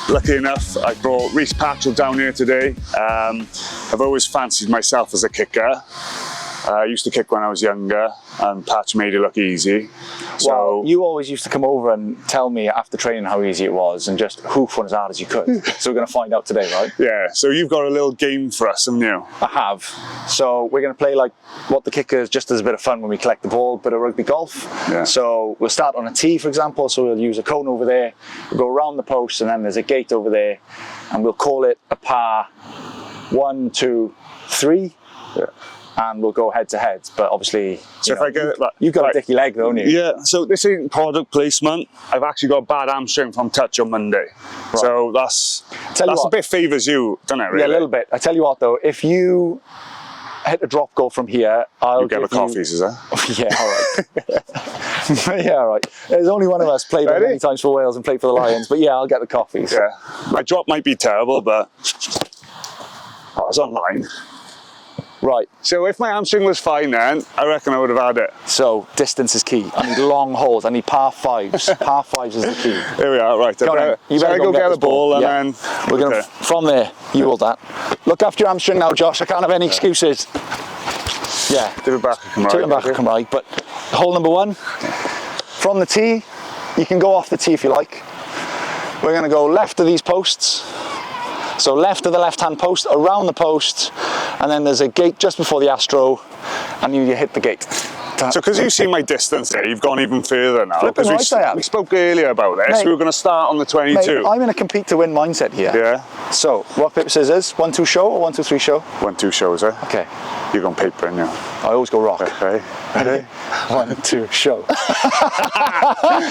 lucky enough, I brought Rhys Patchell down here today. I've always fancied myself as a kicker. I used to kick when I was younger, and Patch made it look easy. So well, you always used to come over and tell me after training how easy it was and just hoof one as hard as you could. So we're going to find out today, right? yeah, so you've got a little game for us, haven't you? I have. So we're going to play like what the kicker is, just as a bit of fun when we collect the ball, bit of rugby golf. Yeah. So we'll start on a tee, for example. So we'll use a cone over there, we'll go around the post, and then there's a gate over there, and we'll call it a par 1, 2, 3. Yeah. And we'll go head to head, but obviously, so if I get it, you've got a dicky leg, don't you? Yeah. So this ain't product placement. I've actually got a bad hamstring from touch on Monday, right. So that's a bit favours you, doesn't it? Really? Yeah, a little bit. I tell you what, though, if you hit a drop goal from here, I'll give the coffees, is that? Yeah, all right. Yeah, all right. There's only one of us played many times for Wales and played for the Lions, but yeah, I'll get the coffees. Yeah. My drop might be terrible, but it's online. Right. So if my hamstring was fine then, I reckon I would have had it. So distance is key. I need long holes. I need par 5s. Par 5s is the key. Here we are, right. You better go get the ball and then... We're going to, from there, you hold that. Look after your hamstring now, Josh. I can't have any excuses. Yeah. Tip it back and come right. Tip it back and come right. But hole number 1, from the tee, you can go off the tee if you like. We're going to go left of these posts. So left of the left-hand post, around the post, and then there's a gate just before the Astro, and you hit the gate. So because you've seen my distance there, you've gone even further now. Flipping right, we spoke earlier about this. Mate, we were going to start on the 22. Mate, I'm in a compete to win mindset here. Yeah. So, rock, paper, scissors, 1, 2 show or 1, 2, 3 show? 1, 2 shows, eh? Okay. You're going paper, and you? I always go rock. Okay. Ready? 1, 2, show.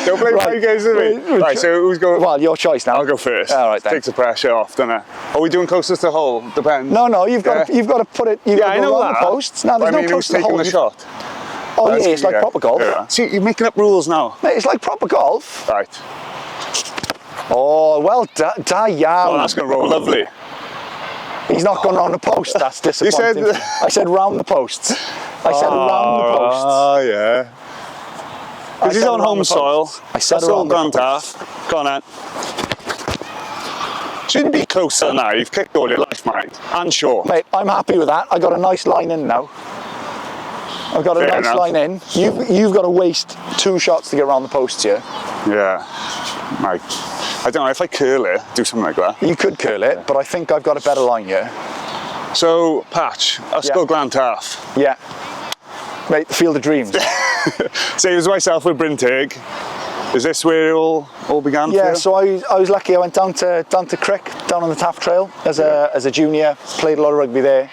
Don't play my games with me. Right, so who's going? Well, your choice now. I'll go first. All right, then. Takes the pressure off, doesn't it? Are we doing closest to hole? Depends. No, you've got to put it. You've got to go around the posts. No, there's no close to the hole. Who's taking the shot? Oh yeah, it's like proper golf. Yeah. See, you're making up rules now. Mate, it's like proper golf. Right. Oh, well done. Oh, that's going to roll lovely. He's not gone round the post. That's disappointing. You said... I said round the posts. I said round the posts. Oh, yeah. Because he's on home soil. I said that's all gone daft. Go on, then. Shouldn't be closer now. You've kicked all your life, mate. And short. Mate, I'm happy with that. I got a nice line in now. I've got a nice line in. You've got to waste 2 shots to get around the posts here. Yeah. Mate, I don't know, if I curl it, do something like that. You could curl it, but I think I've got a better line here. So, Patch, let's go Glantaf. Yeah. Mate, the field of dreams. So it was myself with Bryntig. Is this where it all began for you? Yeah, so I was lucky. I went down to Crick, down on the Taff Trail as a junior, played a lot of rugby there.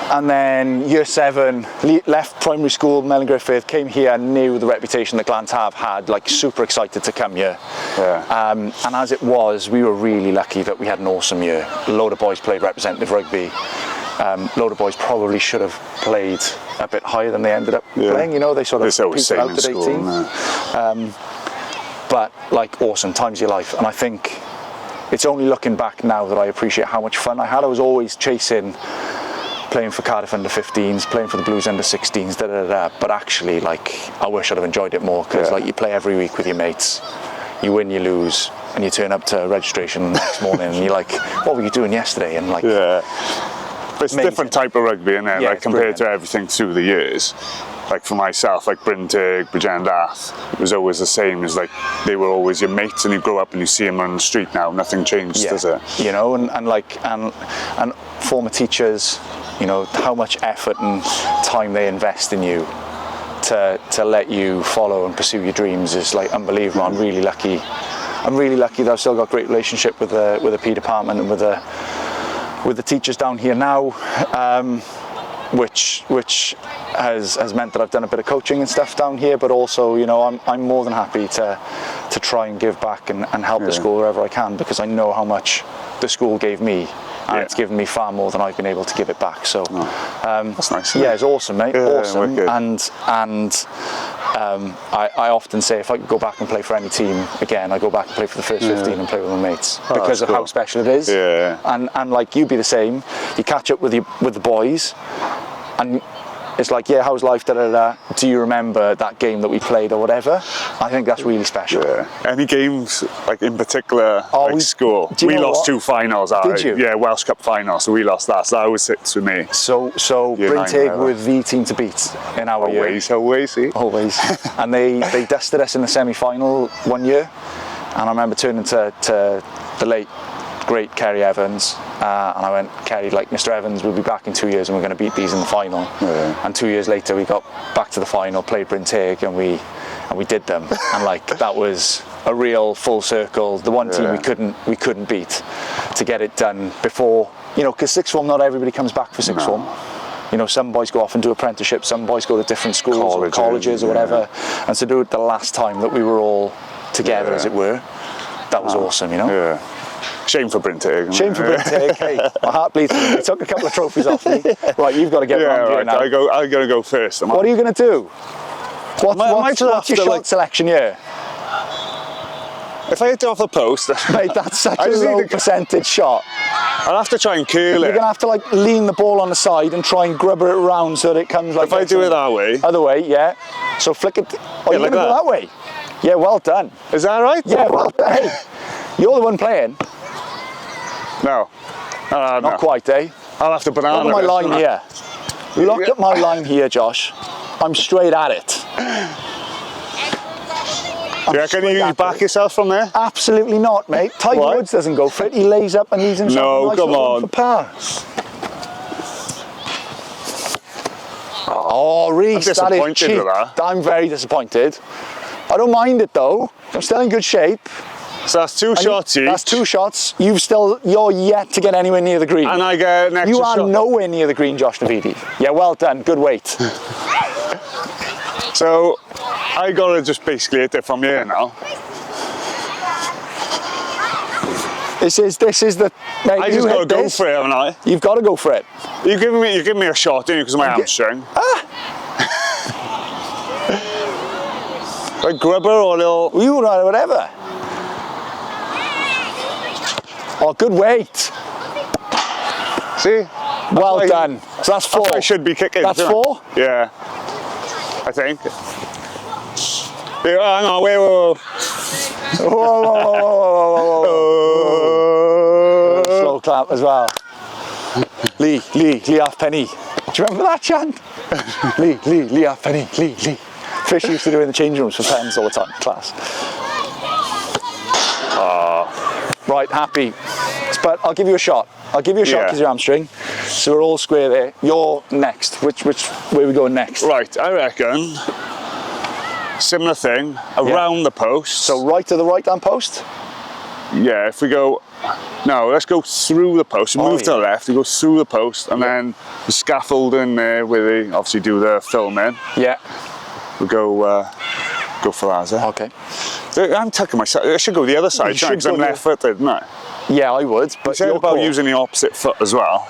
And then year 7, left primary school, Mellon Griffith, came here, knew the reputation that Glantaf had, like super excited to come here. Yeah. And as it was, we were really lucky that we had an awesome year. A load of boys played representative rugby. A load of boys probably should have played a bit higher than they ended up playing, you know, they sort of peaked out at 18. But like awesome, times of your life. And I think it's only looking back now that I appreciate how much fun I had. I was always chasing playing for Cardiff under 15s, playing for the Blues under 16s, but actually, like, I wish I'd have enjoyed it more, because like, you play every week with your mates, you win, you lose, and you turn up to registration the next morning and you're like, what were you doing yesterday? And like, but it's a different type of rugby, isn't it? Yeah, like compared to everything through the years. Like for myself, like Bryntig, Bridgendath, it was always the same. As like they were always your mates, and you grow up and you see them on the street now. Nothing changed, does it? You know, and former teachers, you know, how much effort and time they invest in you to let you follow and pursue your dreams is like unbelievable. I'm really lucky. I'm really lucky that I've still got a great relationship with the P department and with the teachers down here now, which has meant that I've done a bit of coaching and stuff down here. But also, you know, I'm more than happy to try and give back and help the school wherever I can, because I know how much the school gave me. And it's given me far more than I've been able to give it back. So that's nice. Yeah, it's awesome, mate. Yeah, awesome. And I often say, if I could go back and play for any team again, I go back and play for the first 15 and play with my mates, because of how special it is. Yeah. And like, you'd be the same. You catch up with the boys, and it's like, yeah, how's life, da-da-da. Do you remember that game that we played or whatever? I think that's really special. Yeah. Any games, like in particular, like school? We lost 2 finals. Did you? Yeah, Welsh Cup finals, so we lost that. So that always sits with me. So Bryntig were the team to beat in our year. Always. And they dusted us in the semi-final one year. And I remember turning to the late, great Kerry Evans, and I went, Kerry, like, Mr. Evans, we'll be back in 2 years and we're going to beat these in the final. Yeah. And 2 years later we got back to the final, played Bryntig, and we did them. And like, that was a real full circle. The one team we couldn't beat to get it done before, you know, because sixth form, not everybody comes back for sixth form. You know, some boys go off and do apprenticeship, some boys go to different schools or colleges or whatever. And to do it the last time that we were all together, as it were, that was awesome, you know. Yeah. Shame for Bryntig. Shame for Bryntig. Hey, my heart bleeds. He took a couple of trophies off me. Right, you've got to get around here now. I'm going to go first. What are you going to do? What's your shot selection here? If I hit it off the post, mate, that's such a low percentage shot. I'll have to try and curl it. You're going to have to like lean the ball on the side and try and grubber it around so that it comes like. If I do it that way. Other way, yeah. So flick it. Oh, you're going to go that way. Yeah, well done. Is that right? Yeah, well done. Hey, you're the one playing. No. Not quite, eh? I'll have to banana. Look at my line here. Look at my line here, Josh. I'm straight at it. Do you reckon you back yourself from there? Absolutely not, mate. Tiger Woods doesn't go for it. He lays up and leaves himself a nice one for par. Oh, Rhys, that is cheap. I'm very disappointed. I don't mind it though. I'm still in good shape. So that's 2 shots each. That's 2 shots. You're yet to get anywhere near the green. And I get an extra shot. You are nowhere near the green, Josh Navidi. Yeah, well done. Good weight. So I gotta just basically hit it from here now. This is the. Mate, I just gotta go for it, haven't I? You've got to go for it. You give me a shot, don't you? Because of my hamstring. Like grubber or a little. You whatever. Oh, good weight. See? Well done. So that's 4. I should be kicking. That's 4? Yeah. I think. Yeah, hang on, wait. Slow clap as well. Lee halfpenny. Do you remember that chant? Lee halfpenny. Lee. Fish used to do in the change rooms for pens all the time. Class. Right, happy. But I'll give you a shot. I'll give you a shot because you're hamstring. So we're all square there. You're next. Where are we going next? Right, I reckon similar thing around the post. So right to the right-hand post? Yeah, if we go. No, let's go through the post. Move to the left. We go through the post, and then the scaffolding there, where they obviously do the filming. Yeah. We'll go for that. Okay. I'm tucking myself. I should go the other side, because I'm left-footed, isn't I? Yeah, I would. But you said about using the opposite foot as well.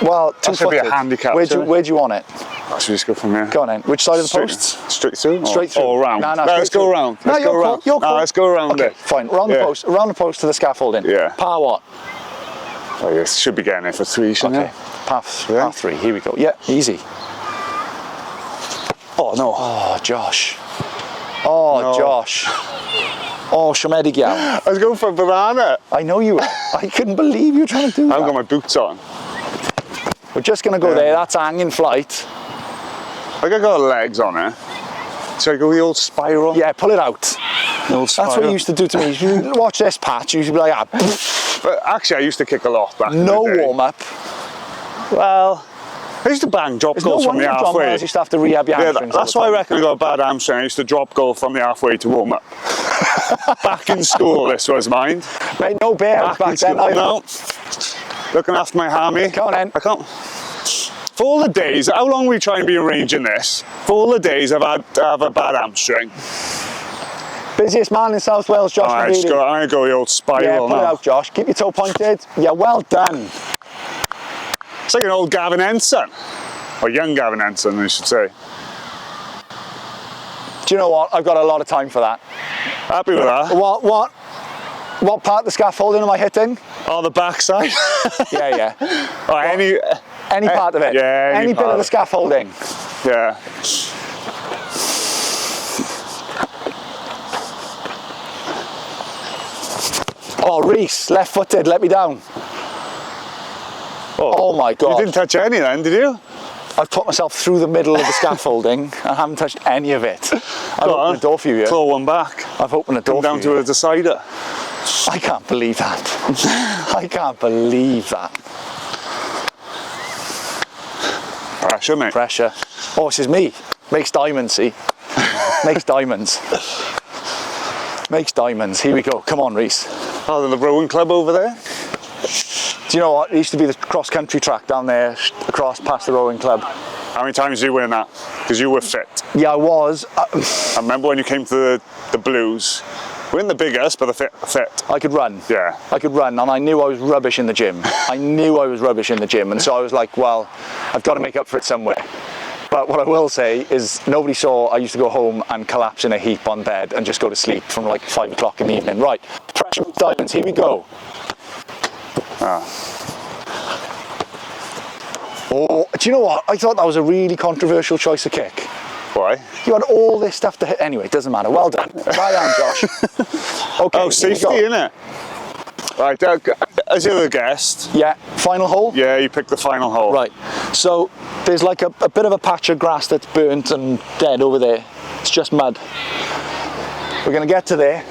Well, that should be a handicap. Where do you want it? I should just go from here. Go on then. Which side of the post? Straight through. Straight through. Or around. No, let's go around. Let's go around. You're cool. Let's go around it. Fine. Around the post. Around the post to the scaffolding. Yeah. Par what? Oh, you should be getting it for 3, shouldn't you? Par 3. Here we go. Yeah, easy. Oh no. Oh, Josh. Oh, Josh. Oh, Siomedig. I was going for a banana. I know you were. I couldn't believe you were trying to do that. I've got my boots on. We're just going to go there. That's hanging flight. I got legs on it. So I go the old spiral. Yeah, pull it out. The old spiral. That's what you used to do to me. You watch this patch, you used to be like, ah. But actually, I used to kick a lot back in the day. No warm up. Well, I used to bang drop goals from the halfway. You used to have to rehab your hamstrings. That's why I reckon I got a bad hamstring. I used to drop goal from the halfway to warm up. Back in school, this was mine. Mate, no bear back then. No. Looking after my hammy. Go on then. I can't. For all the days, how long we try and be arranging this? For all the days I've had to have a bad hamstring. Busiest man in South Wales, Josh. I'm going to go the old spiral now. Yeah, pull it out, Josh. Keep your toe pointed. Yeah, well done. It's like an old Gavin Ensign. Or young Gavin Ensign, I should say. Do you know what? I've got a lot of time for that. Happy with that. What part of the scaffolding am I hitting? Oh, the backside. Yeah. Oh, any part of it. Yeah, any bit of the scaffolding. Yeah. Oh, Rhys, left-footed, let me down. Oh my God. You didn't touch any then, did you? I've put myself through the middle of the scaffolding and haven't touched any of it. I've opened a door for you here. Claw one back. I've opened a door Come down for you. to a decider. I can't believe that. I can't believe that. Pressure, mate. Pressure. Oh, this is me. Makes diamonds, see? Makes diamonds. Makes diamonds. Here we go. Come on, Rhys. Oh, the rowing club over there? Do you know what? It used to be the cross-country track down there, across past the rowing club. How many times did you win that? Because you were fit. Yeah, I was. I remember when you came to the Blues. We weren't the biggest, but the fit. I could run. Yeah. I could run, and I knew I was rubbish in the gym. I knew I was rubbish in the gym, and so I was like, well, I've got to make up for it somewhere. But what I will say is nobody saw I used to go home and collapse in a heap on bed and just go to sleep from like 5 o'clock in the evening. Right, pressure with diamonds, here we go. Oh, do you know what? I thought that was a really controversial choice of kick. Why? You had all this stuff to hit. Anyway, it doesn't matter. Well done. Right on, Josh. Okay. Oh, safety, innit? Right, as you're the guest. Yeah, final hole? Yeah, you pick the final hole. Right, so there's like a bit of a patch of grass that's burnt and dead over there. It's just mud. We're going to get to there,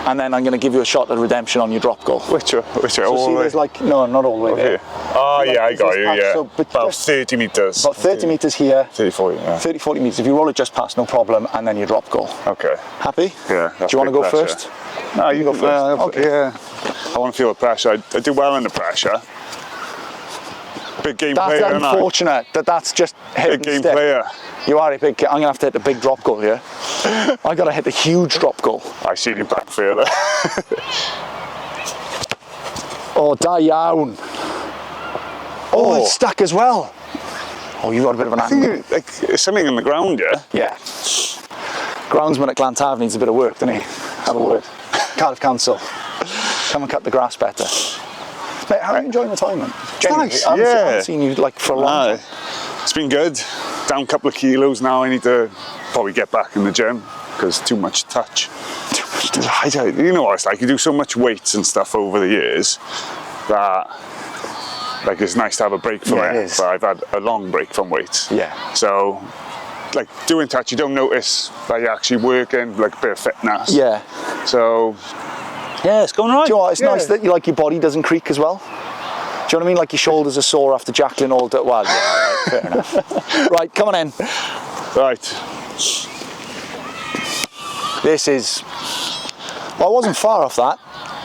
and then I'm going to give you a shot at redemption on your drop goal. Which way? So see, there's like, no, not all the way there. Oh, like, yeah, I got you, yeah. So, about 30 metres. About 30 metres here. 30, 40, yeah. 30, 40 metres. If you roll it just past, no problem, and then your drop goal. Okay. Happy? Yeah. Do you want to go first? No, you go first. Okay. Yeah. I want to feel the pressure. I do well under pressure. Big game player, That's unfortunate that's just hit big game player. You are a big. I'm gonna have to hit the big drop goal here. I gotta hit the huge drop goal. I see you back further. Oh, down. Oh, it's stuck as well. Oh, you got a bit of an angle. Like there's something in the ground, yeah. Yeah. Groundsman at Glantaf needs a bit of work, doesn't he? Have a word. Cardiff Council. Come and cut the grass better. Mate, how are you enjoying retirement? Nice, I haven't seen you like for a long time. It's been good. Down a couple of kilos now. I need to probably get back in the gym because too much touch. You know what it's like. You do so much weights and stuff over the years that like it's nice to have a break from it. But I've had a long break from weights. Yeah. So like doing touch, you don't notice that you're actually working, like a bit of fitness. Yeah. So yeah, it's going right. Do you know what? It's nice that your body doesn't creak as well. Do you know what I mean? Like your shoulders are sore after jackling all day. Well, yeah, fair enough. Right, come on in. Right. This is. Well, I wasn't far off that.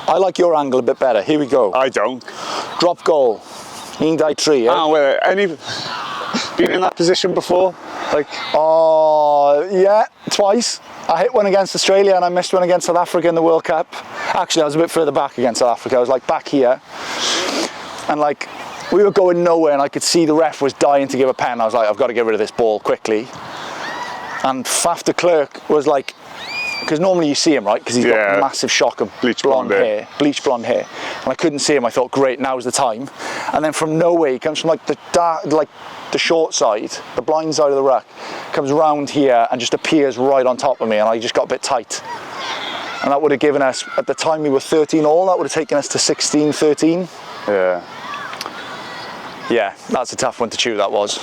I like your angle a bit better. Here we go. I don't. Drop goal. Indai tree. Yeah? Oh, well, been in that position before? Like. Oh, yeah, twice. I hit one against Australia and I missed one against South Africa in the World Cup. Actually, I was a bit further back against South Africa. I was like back here. And like, we were going nowhere and I could see the ref was dying to give a pen. I was like, I've got to get rid of this ball quickly. And Faf de Klerk was like, because normally you see him, right? Because he's got a massive shock of bleach blonde hair. And I couldn't see him. I thought, great, now's the time. And then from nowhere, he comes from like the short side, the blind side of the ruck, comes round here and just appears right on top of me, and I just got a bit tight. And that would have given us, at the time we were 13 all, that would have taken us to 16, 13. Yeah. Yeah, that's a tough one to chew, that was.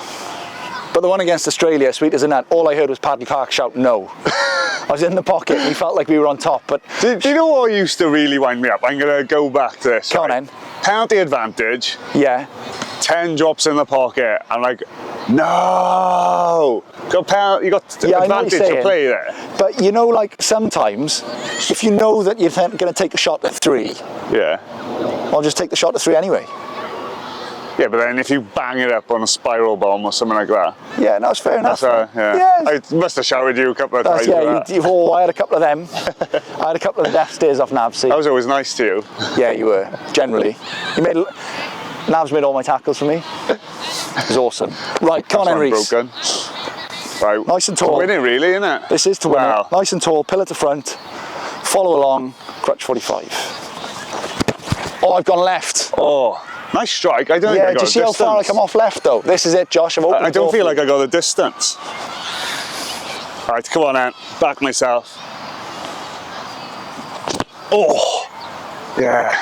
But the one against Australia, sweet as a nut, all I heard was Paddy Clark shout no. I was in the pocket and we felt like we were on top. But do you know what used to really wind me up? I'm going to go back to this. Come on then. Penalty advantage. Yeah. 10 drops in the pocket. I'm like, no. You got advantage to play there. But you know, like sometimes, if you know that you're going to take a shot at 3, yeah, I'll just take the shot at 3 anyway. Yeah, but then if you bang it up on a spiral bomb or something like that. Yeah, no, it's fair enough. I must have showered you a couple of times. Yeah, I had a couple of them. I had a couple of the death stares off Navs. I was always nice to you. Yeah, you were, generally. Navs made all my tackles for me. It was awesome. Right, come on, Rhys. Right, nice and tall. To win it, really, isn't it? This is to win it. Nice and tall, pillar to front, follow along, crutch 45. Oh, I've gone left. Oh. Nice strike. I don't think I got do you see how far I come off left though? This is it, Josh. I've opened I don't feel like I got the distance. All right, come on, Ant. Back myself. Oh, yeah.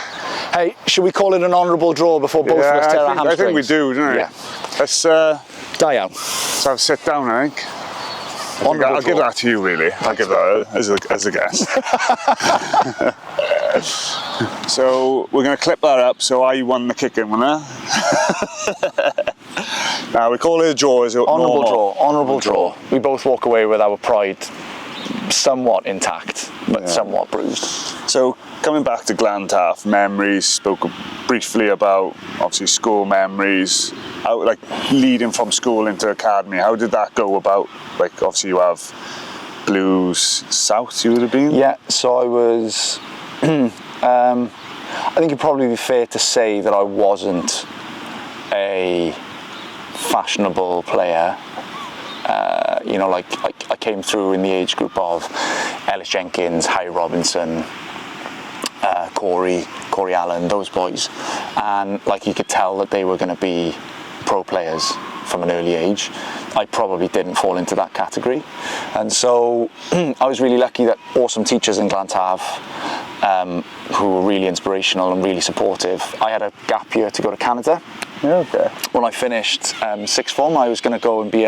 Hey, should we call it an honourable draw before both of us tear our hamstrings? I think we do, don't we? Yeah. Let's die out. Let's have a sit down, I think. I'll give that to you, really. I'll give that as a guest. So we're going to clip that up. So I won the kicking winner. Now we call it a draw. Is it honourable draw? Honourable draw. We both walk away with our pride somewhat intact, but somewhat bruised. So coming back to Glantaf memories, spoke briefly about obviously school memories, how, like leading from school into academy. How did that go about? Like obviously you have Blues South, you would have been? Yeah, so I was, I think it'd probably be fair to say that I wasn't a fashionable player. You know, like I came through in the age group of Ellis Jenkins, Harry Robinson, Corey Allen, those boys, and like you could tell that they were going to be pro players from an early age. I probably didn't fall into that category, and so I was really lucky that awesome teachers in Glantaf who were really inspirational and really supportive. I had a gap year to go to Canada. Okay. When I finished sixth form, I was going to go and be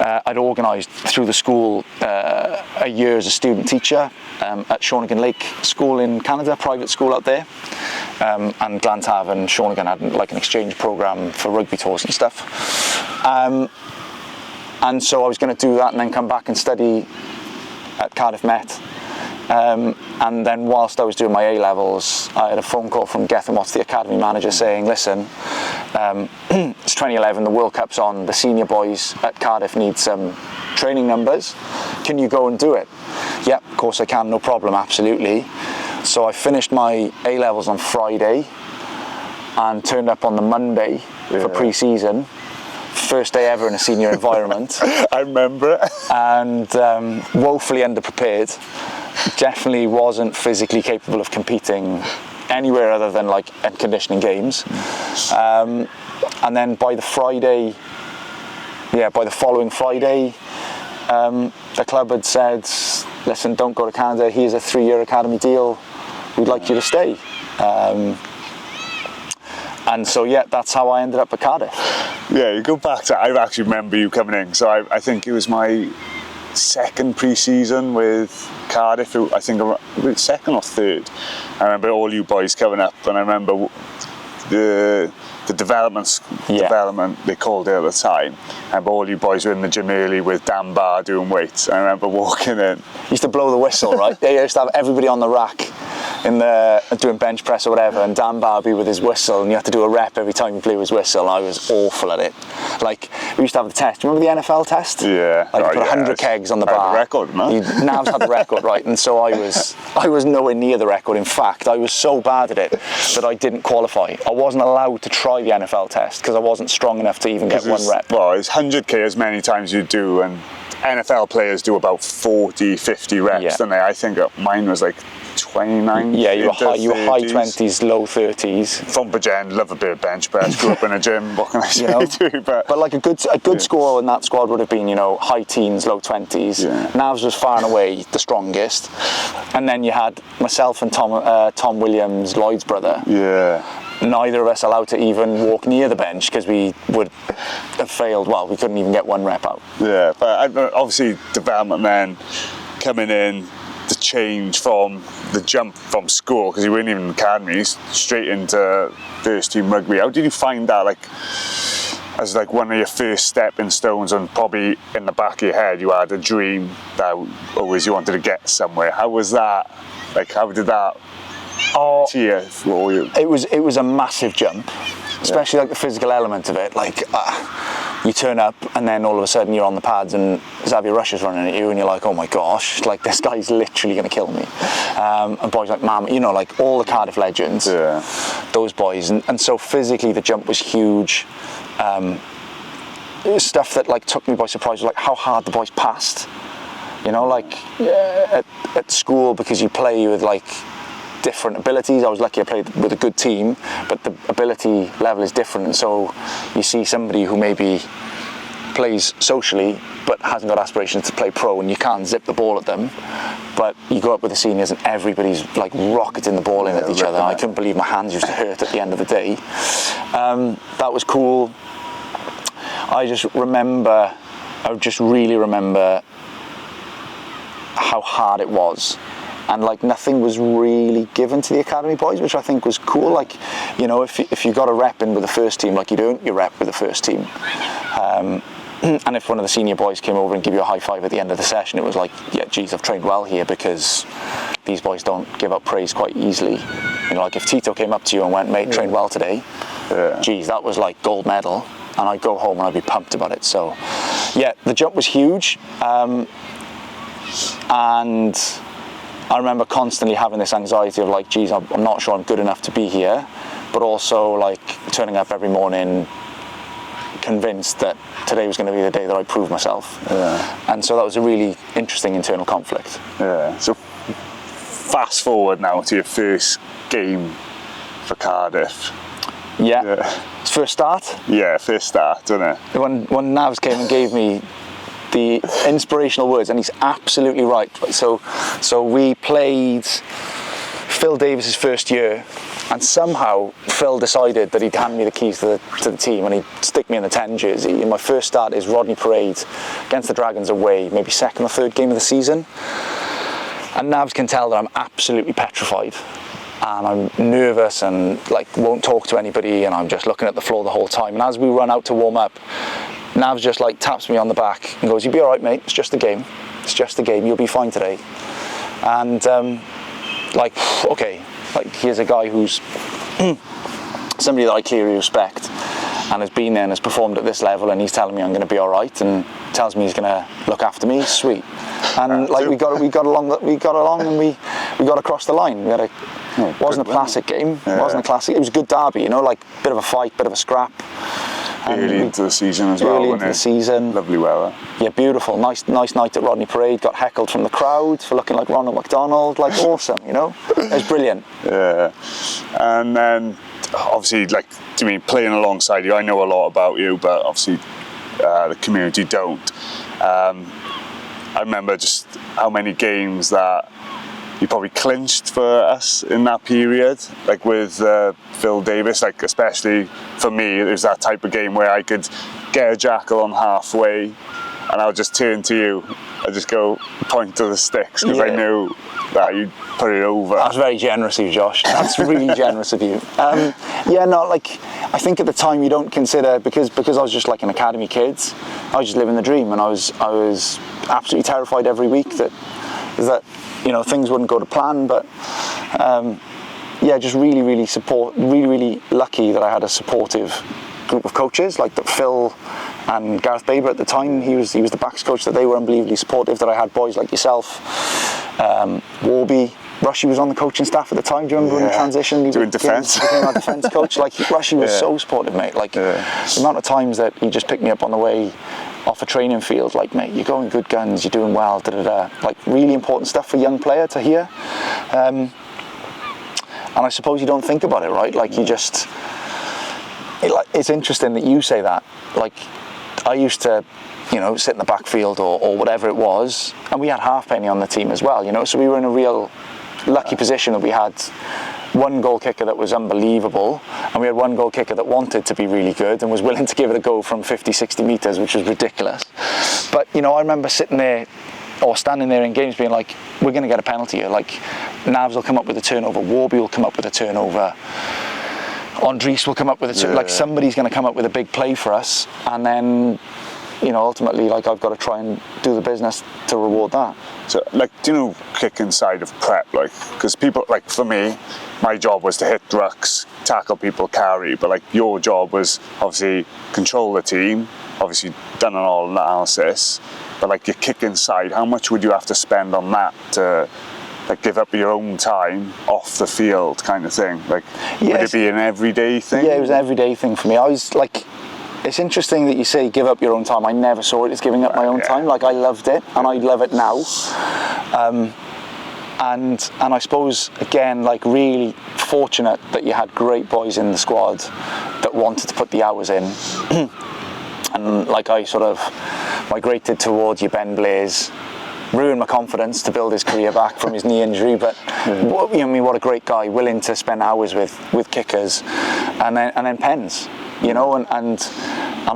I'd organised through the school a year as a student teacher at Shawnigan Lake School in Canada, private school out there. And Glantaf and Shawnigan had like an exchange programme for rugby tours and stuff. And so I was going to do that and then come back and study at Cardiff Met. And then whilst I was doing my A-levels, I had a phone call from Gethin Watts, the academy manager, saying, listen, it's 2011, the World Cup's on, the senior boys at Cardiff need some training numbers. Can you go and do it? Yep, of course I can, no problem, absolutely. So I finished my A-levels on Friday and turned up on the Monday for pre-season. First day ever in a senior environment. I remember it. And woefully underprepared. Definitely wasn't physically capable of competing anywhere other than like in conditioning games. And then by the following Friday, the club had said, listen, don't go to Canada, here's a 3-year academy deal, we'd like you to stay. And so that's how I ended up at Cardiff. Yeah, you go back to, I actually remember you coming in, so I think it was my second pre-season with Cardiff, I think second or third. I remember all you boys coming up, and I remember the development they called it at the time, and all you boys were in the gym early with Dan Barr doing weights. I remember walking in. Used to blow the whistle, right? They used to have everybody on the rack in the doing bench press or whatever, and Dan Barr be with his whistle, and you had to do a rep every time you blew his whistle. I was awful at it. Like, we used to have the test. Do you remember the NFL test? Yeah. Like, you put 100 kegs on the bar. I had the record, man. Navs had the record, right? And so I was nowhere near the record. In fact, I was so bad at it that I didn't qualify. I wasn't allowed to try the NFL test because I wasn't strong enough to even get one rep. Well, it's 100k as many times you do, and NFL players do about 40, 50 reps, don't they? I think mine was like 29. Yeah, you were high 20s, low 30s. From Bridgend, love a bit of bench press, grew up in a gym, what can I say to you? But like a good score in that squad would have been, high teens, low 20s. Yeah. Navs was far and away the strongest. And then you had myself and Tom Williams, Lloyd's brother. Yeah. Neither of us allowed to even walk near the bench because we would have failed. Well, we couldn't even get one rep out. Yeah, but obviously development then coming in, the change from the jump from school, because you weren't even in academies, straight into first team rugby. How did you find that, like, as like one of your first stepping stones, and probably in the back of your head you had a dream that always you wanted to get somewhere? How was that? Like, how did that cheer for you? It was a massive jump, especially like the physical element of it. Like, you turn up and then all of a sudden you're on the pads and Xavier Rush is running at you and you're like, oh my gosh, like this guy's literally going to kill me. And boys like like all the Cardiff legends, those boys. And so physically the jump was huge. Stuff that like took me by surprise was like how hard the boys passed. At school, because you play with like different abilities. I was lucky I played with a good team, but the ability level is different. And so you see somebody who maybe plays socially but hasn't got aspirations to play pro, and you can't zip the ball at them, but you go up with the seniors and everybody's like rocketing the ball in at each other. I couldn't believe my hands used to hurt at the end of the day. That was cool. I just really remember how hard it was, and like nothing was really given to the academy boys, which I think was cool. Like, you know, if you got a rep in with the first team, like you'd earn your rep with the first team. And if one of the senior boys came over and give you a high five at the end of the session, it was like, yeah, geez, I've trained well here, because these boys don't give up praise quite easily. You know, like if Tito came up to you and went, mate, trained well today, geez, that was like gold medal, and I'd go home and I'd be pumped about it. So yeah, the jump was huge, and I remember constantly having this anxiety of like, geez, I'm not sure I'm good enough to be here, but also like turning up every morning convinced that today was going to be the day that I proved myself. And so that was a really interesting internal conflict. So fast forward now to your first game for Cardiff. It's first start? First start, isn't it? When Navs came and gave me the inspirational words, and he's absolutely right. So we played Phil Davis's first year, and somehow Phil decided that he'd hand me the keys to the team and he'd stick me in the 10 jersey. And my first start is Rodney Parade against the Dragons away, maybe second or third game of the season. And Navs can tell that I'm absolutely petrified, and I'm nervous and like won't talk to anybody, and I'm just looking at the floor the whole time. And as we run out to warm up, Navs just like taps me on the back and goes, "You'll be all right, mate. It's just a game. It's just a game. You'll be fine today." And like, okay, like here's a guy who's somebody that I clearly respect and has been there and has performed at this level, and he's telling me I'm going to be all right and tells me he's going to look after me. Sweet. And like we got along, and we got across the line. We had a wasn't a classic game. It wasn't a classic. It was a good derby, you know, like bit of a fight, bit of a scrap. Early into the season as well. Early into the season. Lovely weather. Yeah, beautiful. Nice night at Rodney Parade. Got heckled from the crowd for looking like Ronald McDonald. Like awesome, you know. It was brilliant. Yeah. And then obviously, like, do you mean playing alongside you? I know a lot about you, but obviously the community don't. I remember just how many games that you probably clinched for us in that period, like with Phil Davis, like especially for me, it was that type of game where I could get a jackal on halfway and I would just turn to you, I'd just go point to the sticks because I knew that you'd put it over. That's very generous of you, Josh. That's really generous of you. Like I think at the time you don't consider, because I was just like an academy kid, I was just living the dream, and I was absolutely terrified every week that you know, things wouldn't go to plan, but just really lucky that I had a supportive group of coaches, like that Phil and Gareth Baber at the time, he was the backs coach, that they were unbelievably supportive, that I had boys like yourself, Warby, Rushy was on the coaching staff at the time. Do you remember in the transition? He doing defence. Became our defence coach. Like Rushy was so supportive, mate. Like the amount of times that he just picked me up on the way off a training field, like, mate, you're going good guns, you're doing well, Like really important stuff for a young player to hear. And I suppose you don't think about it, right? Like you just, it's interesting that you say that. Like I used to, you know, sit in the backfield or whatever it was, and we had Halfpenny on the team as well, you know, so we were in a real lucky position that we had one goal kicker that was unbelievable, and we had one goal kicker that wanted to be really good and was willing to give it a go from 50-60 metres, which was ridiculous. But, you know, I remember sitting there or standing there in games being like, we're going to get a penalty here. Like, Navs will come up with a turnover, Warby will come up with a turnover, Rhys will come up with a turnover, like somebody's going to come up with a big play for us, and then, you know, ultimately, like, I've got to try and do the business to reward that. So, like, do you know, kick inside of prep, like, because people, like, for me, my job was to hit rucks, tackle people, carry, but, like, your job was, obviously, control the team, obviously, done an all analysis, but, like, your kick inside, how much would you have to spend on that to, like, give up your own time off the field kind of thing? Like, would it be an everyday thing? Yeah, it was an everyday thing for me. I was, like, it's interesting that you say give up your own time. I never saw it as giving up my own time. Like, I loved it, and I love it now. And I suppose, again, like, really fortunate that you had great boys in the squad that wanted to put the hours in. And like, I sort of migrated towards your Ben Blaze, ruined my confidence to build his career back from his knee injury, but what a great guy, willing to spend hours with kickers and then pens, and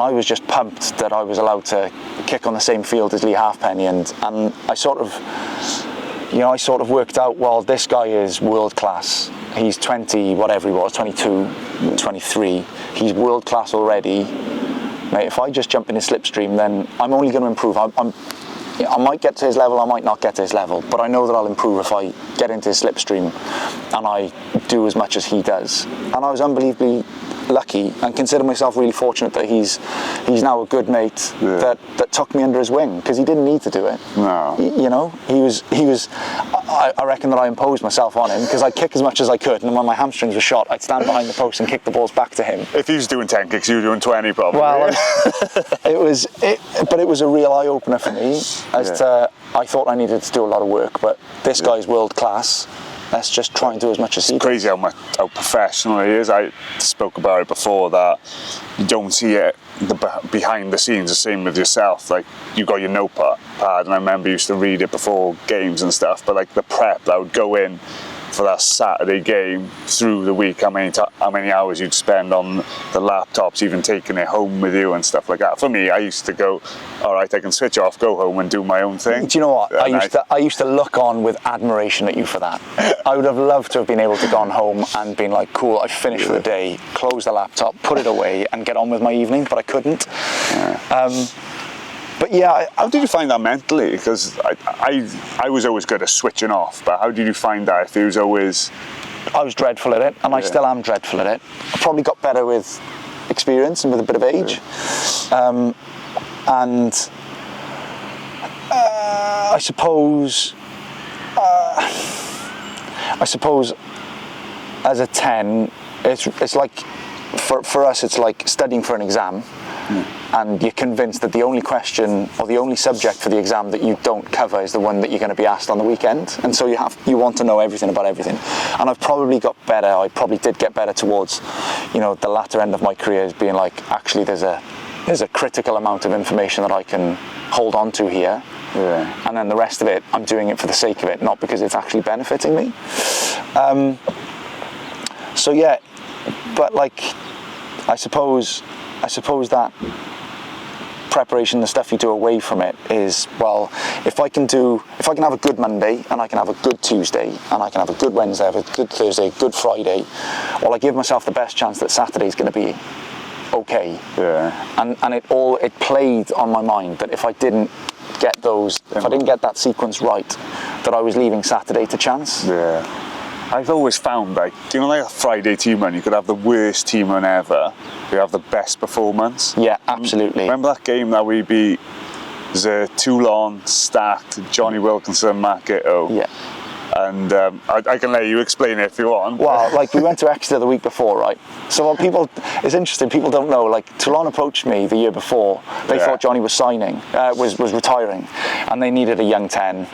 I was just pumped that I was allowed to kick on the same field as Lee Halfpenny, and I sort of worked out, well, this guy is world class. He's 20, whatever he was, 22, 23. He's world class already. Mate, if I just jump in his slipstream, then I'm only going to improve. I might get to his level, I might not get to his level, but I know that I'll improve if I get into his slipstream and I do as much as he does. And I was unbelievably lucky and consider myself really fortunate that he's now a good mate that took me under his wing, because he didn't need to do it. No. He was I reckon that I imposed myself on him, because I'd kick as much as I could, and when my hamstrings were shot, I'd stand behind the post and kick the balls back to him. If he was doing 10 kicks, you were doing 20 probably. Well, but it was a real eye-opener for me as to, I thought I needed to do a lot of work, but this guy's world class. Let's just try and do as much as he does. It's crazy how professional he is. I spoke about it before, that you don't see it behind the scenes. The same with yourself. Like, you got your notepad, and I remember you used to read it before games and stuff. But like the prep that would go in for that Saturday game through the week, how many hours you'd spend on the laptops, even taking it home with you and stuff like that. For me, I used to go, all right, I can switch off, go home and do my own thing. Do you know what? I used to look on with admiration at you for that. I would have loved to have been able to gone home and been like, cool, I've finished for the day, close the laptop, put it away and get on with my evening, but I couldn't. But yeah, how did you find that mentally? Because I was always good at switching off, but how did you find that? If it was always... I was dreadful at it, and I still am dreadful at it. I probably got better with experience and with a bit of age. And I suppose as a 10, it's like, for us, it's like studying for an exam. And you're convinced that the only question or the only subject for the exam that you don't cover is the one that you're going to be asked on the weekend, and so you want to know everything about everything. And I've probably got better. I probably did get better towards, the latter end of my career, as being like, actually there's a critical amount of information that I can hold on to here, and then the rest of it, I'm doing it for the sake of it, not because it's actually benefiting me. But like, I suppose that preparation, the stuff you do away from it, is, well, if I can have a good Monday, and I can have a good Tuesday, and I can have a good Wednesday, have a good Thursday, good Friday, well, I give myself the best chance that Saturday's going to be okay. And it played on my mind that if I didn't get that sequence right, that I was leaving Saturday to chance. I've always found, like a Friday team run, you could have the worst team run ever, you have the best performance. Yeah, absolutely. Remember that game that we beat Toulon, stacked, Johnny Wilkinson, Matt Gitto? Yeah. And I can let you explain it if you want. Well, like, we went to Exeter the week before, right? So it's interesting, people don't know, like, Toulon approached me the year before. They thought Johnny was was retiring, and they needed a young 10.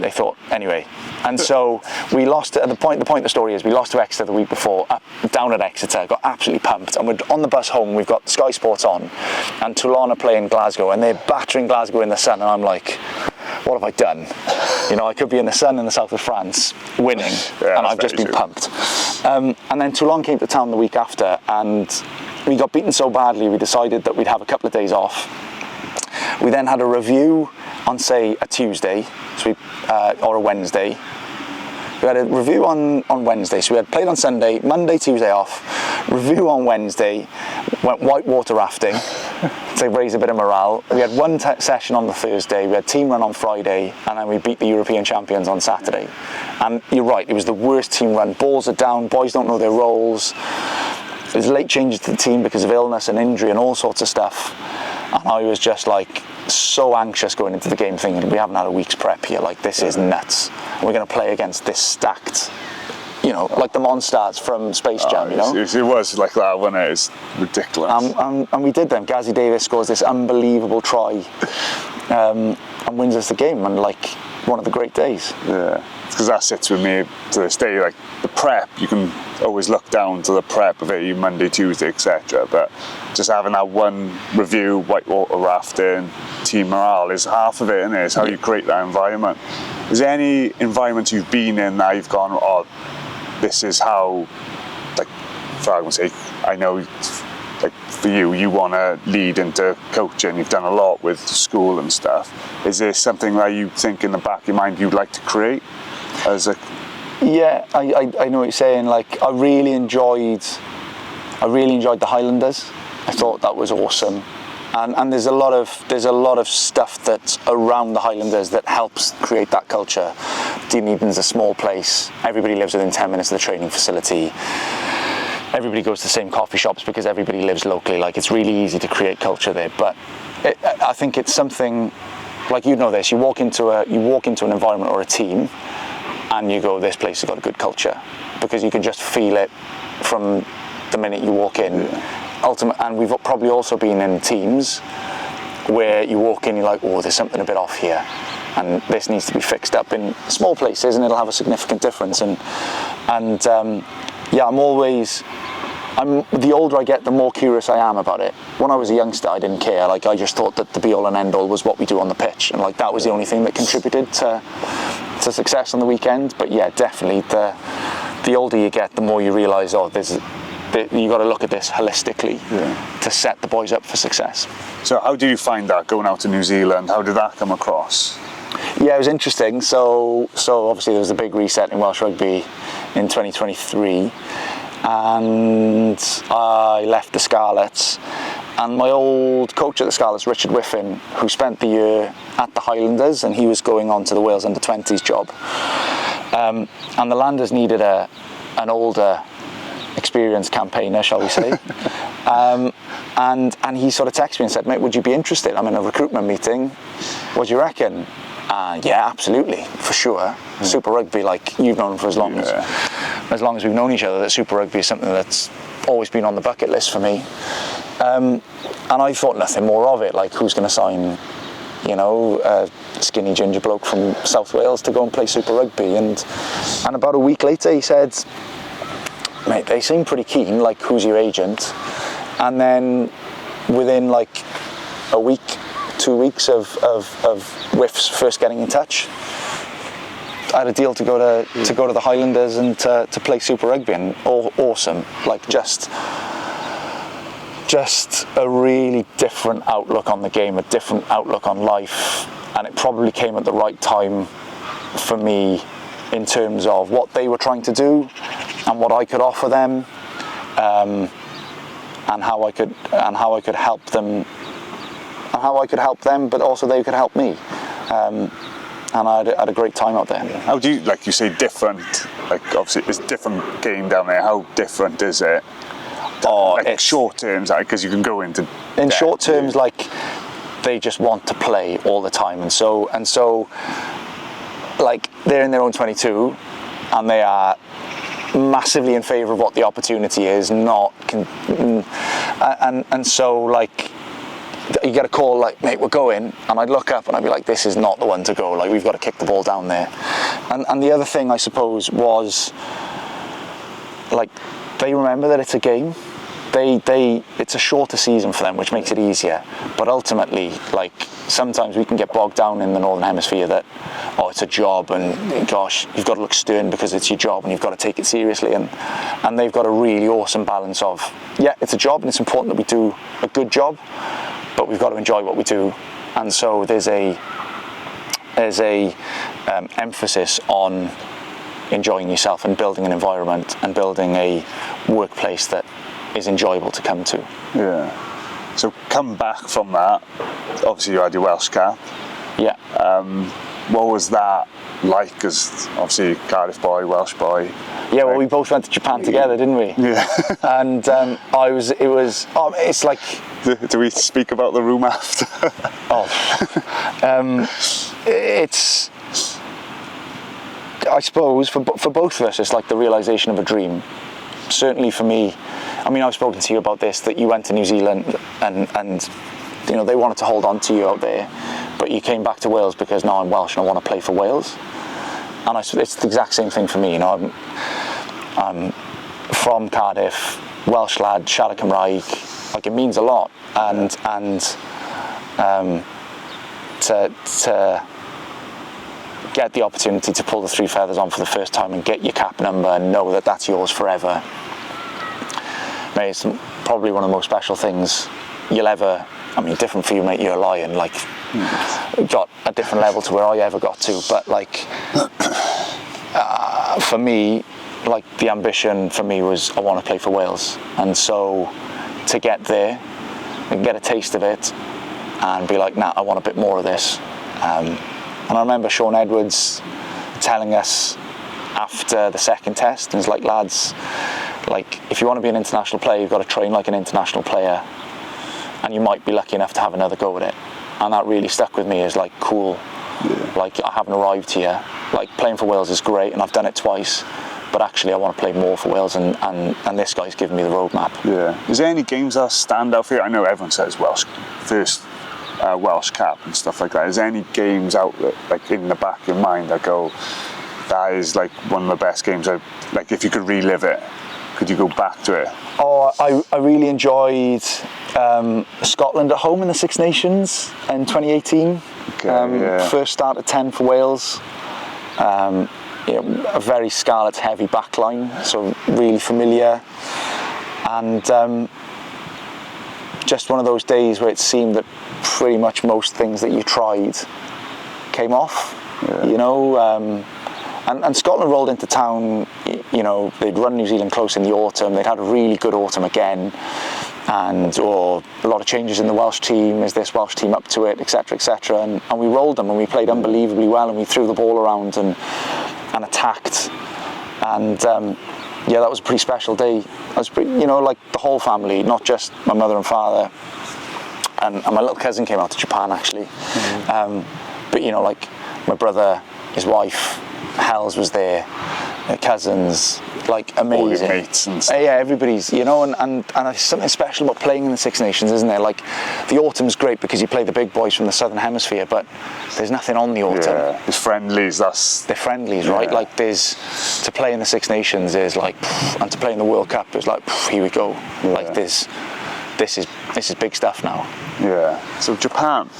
They thought, anyway. And so we lost, the point of the story is we lost to Exeter the week before, down at Exeter, got absolutely pumped, and we're on the bus home, we've got Sky Sports on, and Toulon are playing Glasgow, and they're battering Glasgow in the sun, and I'm like, what have I done? I could be in the sun in the south of France, winning, and I've just been pumped. And then Toulon came to town the week after, and we got beaten so badly, we decided that we'd have a couple of days off. We then had a review on, say, a Tuesday, or a Wednesday. We had a review on Wednesday, so we had played on Sunday, Monday, Tuesday off, review on Wednesday, went whitewater rafting to raise a bit of morale. We had one session on the Thursday, we had team run on Friday, and then we beat the European champions on Saturday. And you're right, it was the worst team run. Balls are down, boys don't know their roles. There's late changes to the team because of illness and injury and all sorts of stuff. And I was just like so anxious going into the game, thinking, we haven't had a week's prep here, like, this is nuts. We're going to play against this stacked, like the Monstars from Space Jam, It was like that, wasn't it? It's ridiculous. And we did them. Gazzy Davis scores this unbelievable try and wins us the game. And like, one of the great days. Yeah, because that sits with me to this day. Like the prep, you can always look down to the prep of it, Monday, Tuesday, etc. But just having that one review, whitewater rafting, team morale is half of it, isn't it? It's how you create that environment. Is there any environment you've been in that you've gone, oh, this is how, like, for argument's sake, I know, like for you want to lead into coaching, you've done a lot with school and stuff. Is there something that you think in the back of your mind you'd like to create as a... Yeah, I know what you're saying. Like, I really enjoyed the Highlanders. I thought that was awesome. And there's a lot of stuff that's around the Highlanders that helps create that culture. Dunedin's a small place. Everybody lives within 10 minutes of the training facility. Everybody goes to the same coffee shops because everybody lives locally. Like, it's really easy to create culture there. But I think it's something, like, you know this. You walk into an environment or a team, and you go, this place has got a good culture, because you can just feel it from the minute you walk in. And we've probably also been in teams where you walk in, you're like, oh, there's something a bit off here, and this needs to be fixed up in small places, and it'll have a significant difference. Yeah, the older I get, the more curious I am about it. When I was a youngster, I didn't care. Like, I just thought that the be all and end all was what we do on the pitch, and like that was the only thing that contributed to success on the weekend. But yeah, definitely, the older you get, the more you realise, you got to look at this holistically to set the boys up for success. So how do you find that, going out to New Zealand? How did that come across? Yeah, it was interesting. So obviously there was a big reset in Welsh Rugby in 2023, and I left the Scarlets, and my old coach at the Scarlets, Richard Whiffen, who spent the year at the Highlanders, and he was going on to the Wales under-20s job, and the Landers needed an older, experienced campaigner, shall we say. And he sort of texted me and said, mate, would you be interested? I'm in a recruitment meeting. What do you reckon? Yeah, absolutely, for sure. Super Rugby, like, you've known for as long as we've known each other, that Super Rugby is something that's always been on the bucket list for me. And I thought nothing more of it. Like, who's going to sign, a skinny ginger bloke from South Wales to go and play Super Rugby? And about a week later, he said, mate, they seem pretty keen. Like, who's your agent? And then within like a week, 2 weeks of Whiff's first getting in touch, I had a deal to go to the Highlanders and to play Super Rugby, and awesome. Like, just a really different outlook on the game, a different outlook on life, and it probably came at the right time for me in terms of what they were trying to do and what I could offer them, and how I could help them. And how I could help them, but also they could help me. And I had a great time out there. How do you, like you say, different? Like, obviously, it's a different game down there. How different is it? Oh, like, it's short terms, because you can go into... In short terms, like, they just want to play all the time. And so, like, they're in their own 22, and they are massively in favour of what the opportunity is, and so, like, you get a call like, mate, we're going, and I'd look up and I'd be like, this is not the one to go, like, we've got to kick the ball down there. And the other thing, I suppose, was, like, they remember that it's a game. It's a shorter season for them, which makes it easier, but ultimately, like, sometimes we can get bogged down in the Northern Hemisphere that, oh, it's a job, and gosh, you've got to look stern because it's your job and you've got to take it seriously, and they've got a really awesome balance of, yeah, it's a job and it's important that we do a good job, but we've got to enjoy what we do. And so there's a emphasis on enjoying yourself and building an environment and building a workplace that is enjoyable to come to. Yeah. So come back from that, obviously you had your Welsh cap. Yeah. What was that like? Because obviously Cardiff boy, Welsh boy. Yeah, well, we both went to Japan together, didn't we? Yeah. And it's like... Do we speak about the room after? It's... I suppose for both of us, it's like the realisation of a dream. Certainly for me, I mean, I've spoken to you about this, that you went to New Zealand and you know, they wanted to hold on to you out there, but you came back to Wales because now I'm Welsh and I want to play for Wales. And it's the exact same thing for me, you know. I'm from Cardiff, Welsh lad, siarad Cymraeg, like it means a lot, and to get the opportunity to pull the three feathers on for the first time and get your cap number and know that that's yours forever, mate, it's probably one of the most special things you'll ever. I mean, different for you, mate, you're a lion, like got a different level to where I ever got to, but like for me, like the ambition for me was I want to play for Wales, and so to get there and get a taste of it and be like, nah, I want a bit more of this. And I remember Sean Edwards telling us after the second test, and he's like, lads, like if you want to be an international player, you've got to train like an international player, and you might be lucky enough to have another go at it. And that really stuck with me as like, cool, like I haven't arrived here, like playing for Wales is great and I've done it twice, but actually I want to play more for Wales, and this guy's given me the roadmap. Yeah. Is there any games that stand out for you? I know everyone says Welsh first Welsh cap and stuff like that. Is there any games out that, like in the back of your mind that go, that is like one of the best games, like if you could relive it, could you go back to it? Oh, I really enjoyed Scotland at home in the Six Nations in 2018. Okay, first start at 10 for Wales. You know, a very Scarlet heavy backline, so really familiar, and just one of those days where it seemed that pretty much most things that you tried came off. You know, and Scotland rolled into town. You know, they'd run New Zealand close in the autumn. They'd had a really good autumn again, and a lot of changes in the Welsh team. Is this Welsh team up to it, etc., etc. And we rolled them, and we played unbelievably well, and we threw the ball around and attacked, and that was a pretty special day. I was pretty, you know, like the whole family, not just my mother and father, and my little cousin came out to Japan actually. But you know, like my brother, his wife, Hells was there, cousins, like amazing. All your mates and stuff. Yeah, everybody's, you know, and there's something special about playing in the Six Nations, isn't there? Like the autumn's great because you play the big boys from the Southern Hemisphere, but there's nothing on the autumn. Yeah, it's friendlies. They're friendlies, right? Like to play in the Six Nations is like, and to play in the World Cup is like, here we go. Yeah. Like this is big stuff now. Yeah. So Japan,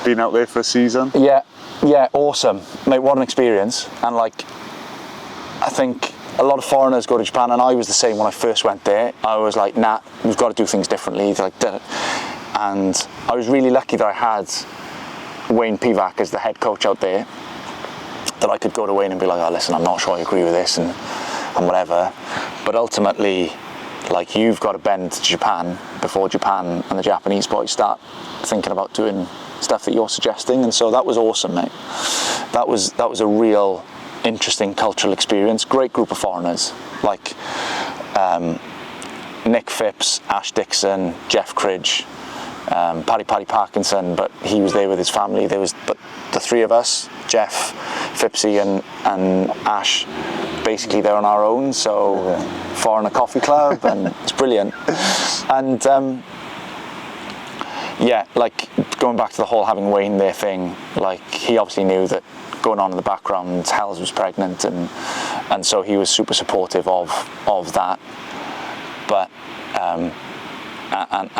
been out there for a season? Yeah, awesome, mate. What an experience. And like, I think a lot of foreigners go to Japan, and I was the same when I first went there. I was like, nah, we've got to do things differently. Like, and I was really lucky that I had Wayne Pivac as the head coach out there, that I could go to Wayne and be like, oh, listen, I'm not sure I agree with this and whatever. But ultimately, like, you've got to bend to Japan before Japan and the Japanese boys start thinking about doing stuff that you're suggesting. And so that was awesome, mate. That was a real interesting cultural experience. Great group of foreigners, like Nick Phipps, Ash Dixon, Jeff Cridge, Paddy Parkinson, but he was there with his family. But the three of us, Jeff, Phippsy and Ash, basically they're on our own, so foreigner coffee club, and it's brilliant. And like going back to the whole having Wayne there thing, like he obviously knew that going on in the background, Hells was pregnant, and so he was super supportive of that, but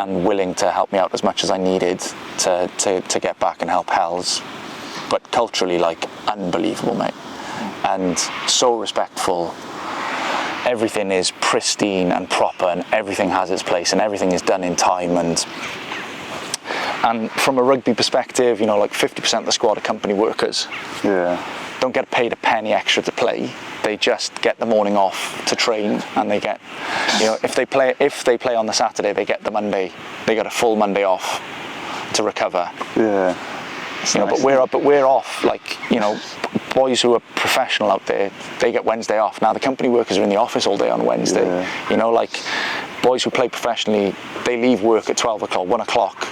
and willing to help me out as much as I needed to get back and help Hells. But culturally, like, unbelievable, mate, and so respectful. Everything is pristine and proper, and everything has its place, and everything is done in time. And from a rugby perspective, you know, like 50% of the squad are company workers. Yeah. Don't get paid a penny extra to play. They just get the morning off to train, and they get, you know, if they play on the Saturday, they get the Monday. They get a full Monday off to recover. Yeah. You know, but we're off. Like, you know, boys who are professional out there, they get Wednesday off. Now the company workers are in the office all day on Wednesday. Yeah. You know, like boys who play professionally, they leave work at 12 o'clock, 1 o'clock.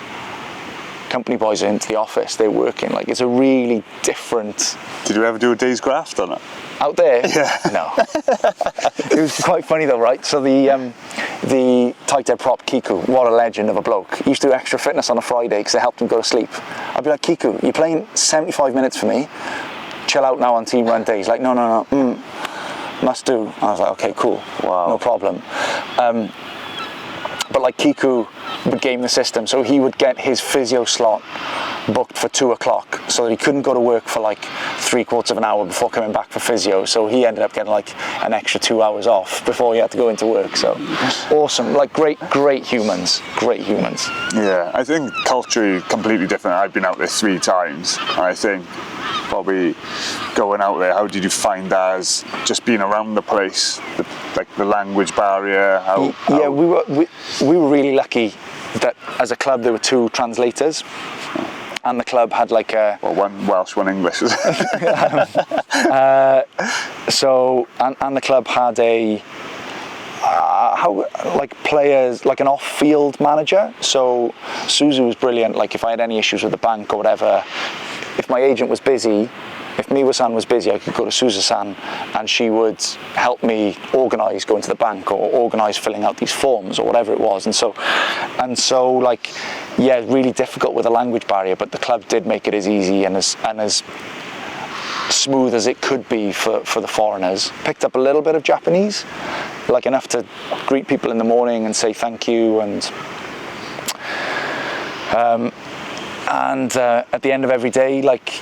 company boys are into the office, they're working. Like, it's a really different. Did you ever do a day's graft on it? Out there? Yeah. No. It was quite funny though, right? So the tight head prop, Kiku, what a legend of a bloke. He used to do extra fitness on a Friday because it helped him go to sleep. I'd be like, Kiku, you're playing 75 minutes for me. Chill out now on team run days. Like, no. Must do. I was like, okay, cool. Wow. No problem. But like Kiku would game the system, so he would get his physio slot booked for 2 o'clock so that he couldn't go to work for like 3/4 of an hour before coming back for physio. So he ended up getting like an extra 2 hours off before he had to go into work. So awesome, like great humans. Yeah, I think culturally completely different. I've been out there 3 times, and I think probably going out there, how did you find that as just being around the place, like the language barrier? Yeah, we were really lucky that as a club there were 2 translators, and the club had like a one Welsh, one English. So the club had a players, like an off-field manager. So Suzu was brilliant. Like if I had any issues with the bank or whatever, if my agent was busy, if Miwa-san was busy, I could go to Suzu-san and she would help me organise going to the bank or organise filling out these forms or whatever it was. And so like, yeah, really difficult with the language barrier, but the club did make it as easy and as smooth as it could be for the foreigners. Picked up a little bit of Japanese, like enough to greet people in the morning and say thank you, and at the end of every day, like,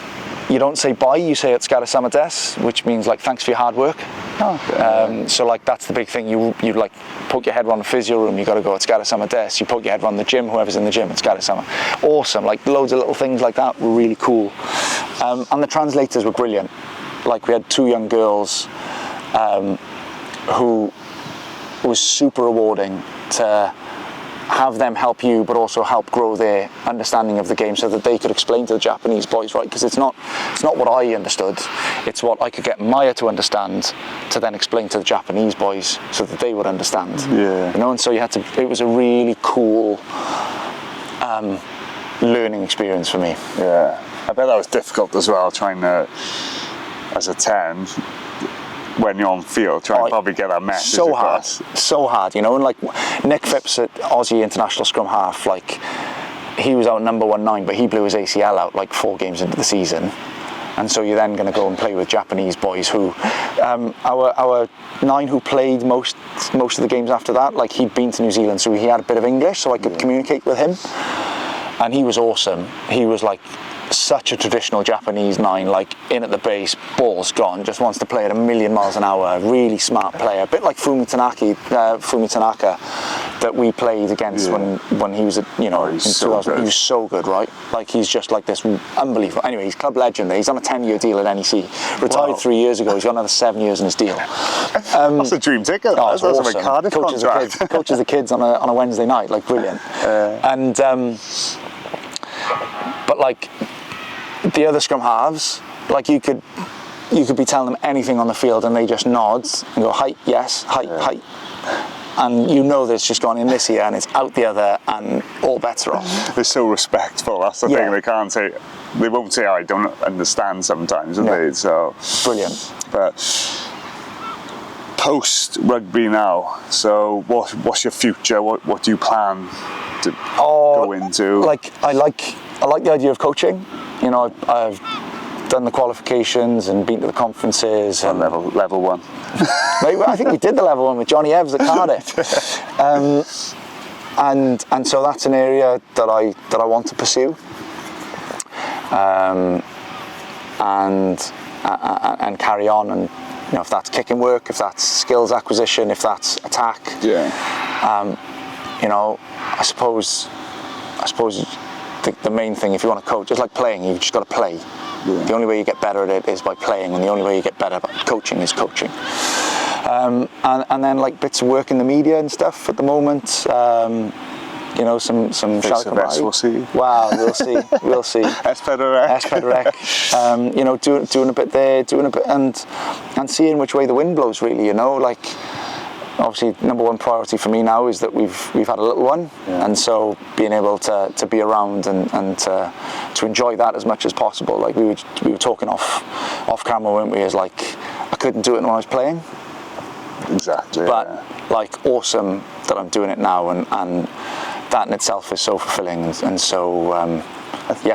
you don't say bye, you say "Otsukare-sama desu," which means like thanks for your hard work. So like that's the big thing. You like poke your head around the physio room, you got to go "Otsukare-sama desu." You poke your head around the gym, whoever's in the gym, "Otsukare-sama." Awesome, like loads of little things like that were really cool. And the translators were brilliant. Like we had 2 young girls who was super rewarding to have them help you, but also help grow their understanding of the game so that they could explain to the Japanese boys, right? Because it's not what I understood, it's what I could get Maya to understand to then explain to the Japanese boys so that they would understand. Yeah. You know, and so it was a really cool learning experience for me. Yeah. I bet that was difficult as well, trying to, as a 10, when you're on field, trying to probably get that message across. So hard, you know. And like Nick Phipps at Aussie international scrum half, like he was out number 1-9, but he blew his ACL out like 4 games into the season, and so you're then going to go and play with Japanese boys who, our 9 who played most of the games after that, like he'd been to New Zealand, so he had a bit of English, so I could communicate with him, and he was awesome. He was like such a traditional Japanese 9, like in at the base, balls gone, just wants to play at 1,000,000 miles an hour, really smart player, a bit like Fumi Tanaka that we played against when he was at, you know, in 2000. He was so good, right? Like he's just like this unbelievable. Anyway, he's club legend. He's on a 10-year deal at NEC. Retired 3 years ago. He's got another 7 years in his deal. That's a dream ticket. That's awesome. a Cardiff contract. Coaches the kids on a Wednesday night, like brilliant. But like the other scrum halves, like you could be telling them anything on the field and they just nod and go height, yes, height, and you know that's just gone in this ear and it's out the other and all bets are off. They're so respectful. That's the thing. They won't say I don't understand sometimes, will they? So brilliant. But post rugby now, so what's your future? What do you plan to go into? Like I like the idea of coaching. You know, I've done the qualifications and been to the conferences. And level 1. I think we did the level 1 with Johnny Evans at Cardiff. And so that's an area that I want to pursue. And carry on, and you know, if that's kicking work, if that's skills acquisition, if that's attack. Yeah. You know, I suppose the main thing, if you want to coach, it's like playing, you've just got to play. Yeah. The only way you get better at it is by playing, and the only way you get better at coaching is coaching. And then like bits of work in the media and stuff at the moment. You know, some we'll see. Wow, we'll see. Espederec. You know, doing a bit there, doing a bit, and seeing which way the wind blows. Really, you know, like obviously number one priority for me now is that we've had a little one, and so being able to be around and to enjoy that as much as possible. Like we were talking off camera, weren't we? As like I couldn't do it when I was playing. Exactly. But like awesome that I'm doing it now, and that in itself is so fulfilling, and so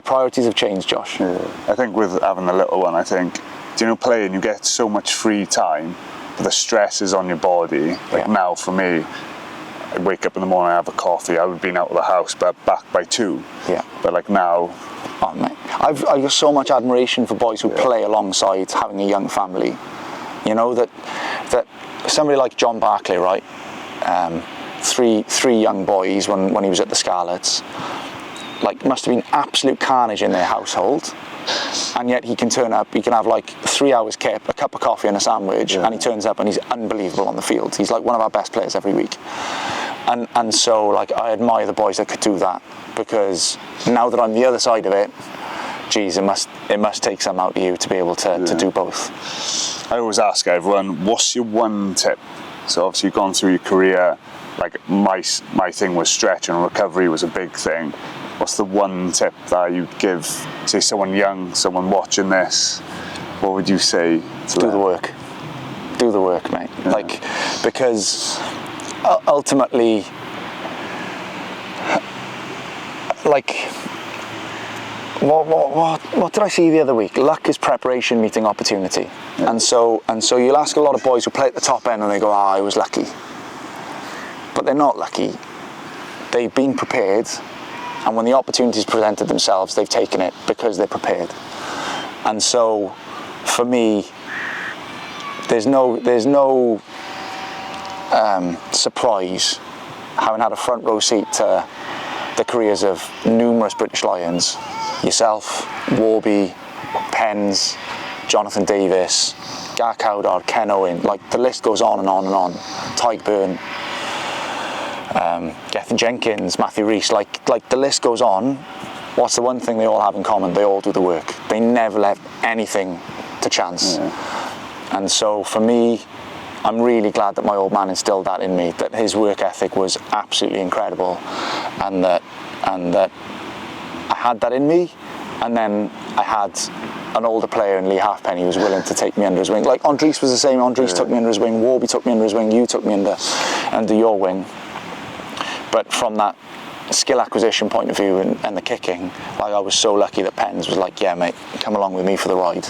priorities have changed, Josh. Yeah. I think with having a little one, playing, you get so much free time, but the stress is on your body. Like now for me, I wake up in the morning, I have a coffee, I would have been out of the house but back by 2. Yeah. But like now, oh mate, I've got so much admiration for boys who play alongside having a young family. You know, that somebody like John Barclay, right? Three young boys when he was at the Scarlets, like must have been absolute carnage in their household, and yet he can turn up, he can have like 3 hours kip, a cup of coffee and a sandwich, and he turns up and he's unbelievable on the field. He's like one of our best players every week, and so like I admire the boys that could do that, because now that I'm the other side of it, geez, it must take some out of you to be able to do both. I always ask everyone, what's your one tip? So obviously you've gone through your career, like my thing was stretch and recovery was a big thing. What's the one tip that you'd give, say someone young, someone watching this, what would you say to them? Do the work, mate. Yeah. Like, because ultimately, like, what did I see the other week? Luck is preparation meeting opportunity. Yeah. And so you'll ask a lot of boys who play at the top end and they go, I was lucky. But they're not lucky. They've been prepared, and when the opportunities presented themselves, they've taken it because they're prepared. And so for me, there's no surprise having had a front row seat to the careers of numerous British Lions. Yourself, Warby, Pens, Jonathan Davis, Gar Cowdard, Ken Owen, like the list goes on and on and on. Tyke Byrne, Gethin Jenkins, Matthew Rhys, like the list goes on. What's the one thing they all have in common? They all do the work. They never left anything to chance. Yeah. And so for me, I'm really glad that my old man instilled that in me, that his work ethic was absolutely incredible, and that I had that in me, and then I had an older player in Lee Halfpenny who was willing to take me under his wing. Like Andries was the same. Andries took me under his wing, Warby took me under his wing, you took me under your wing. But from that skill acquisition point of view and the kicking, like I was so lucky that Pens was like, yeah mate, come along with me for the ride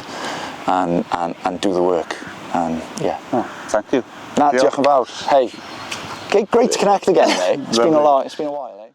and do the work. And yeah. Oh, thank you. Diolch yn fawr. Hey, great to connect again, mate. It's been a while, eh?